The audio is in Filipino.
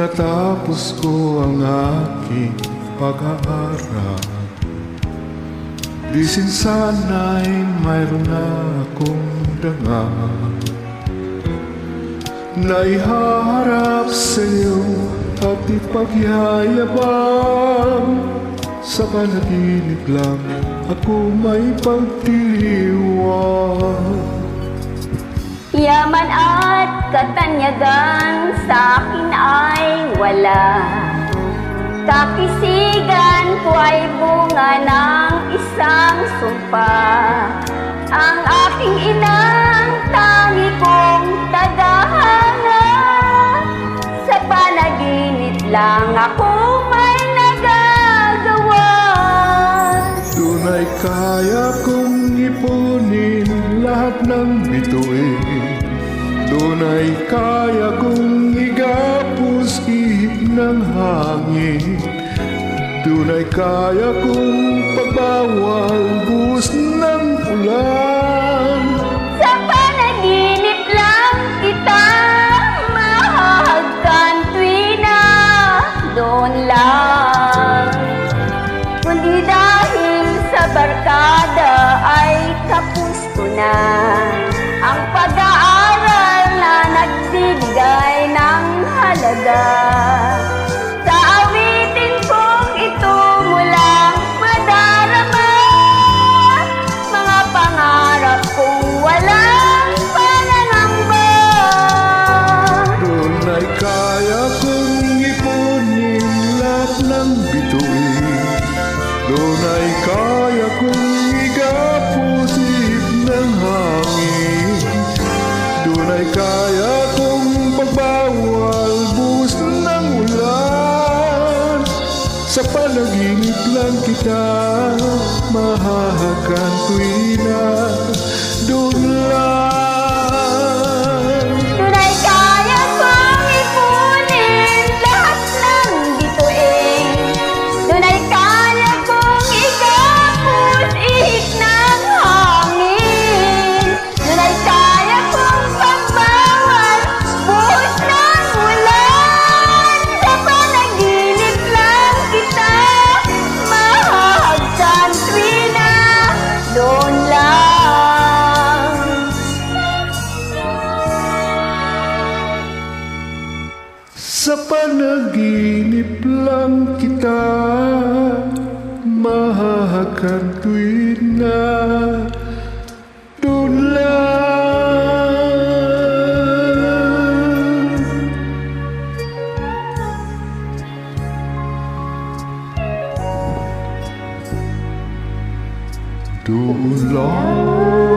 natapos ko ang aking pag-aaral, di sana'y mayroon na akong danga na iharap sa iyo at ipagyayabang. Sa panaginip lang ako may pagtiriwang. Yaman at katanyagan sa akin ay wala. Kakisigan ko ay bunga ng isang sumpa. Ang aking inang tangi kong tadhana. Sa panaginip lang ako may nagagawa. Duna'y kaya kong ipunin lahat ng bituin. Duna'y kaya kong igapos ihip ng hangin. Duna'y kaya kong pagbawal buhos ng ulan. Sa panaginip lang kita mahahagkan tuwina doon lang. Kundi dahil sa barkada ay tapos ko na ang pag-aaral na nagbibigay ng halaga. Sa awitin kong ito mulang madarama, mga pangarap kong walang panangamba. Duna'y kaya kong ipunin lahat ng bituin. Duna'y kaya kong igapos ihip ng hangin. Duna'y kaya kong pagbawal buhos ng ulan. Sa panaginip lang kita mahahagan tuwina. Doon lang. Tunay kaya kong ipunin lahat ng bituin. Tunay kaya kong igapos ihip ng hangin. Tunay kaya kong pagbawal buhos ng ulan. Sa panaginip lang kita mahahagkan tuwina. Doon lang. Sa panaginip lang kita mahahagan tuwina. Doon lang. Doon lang.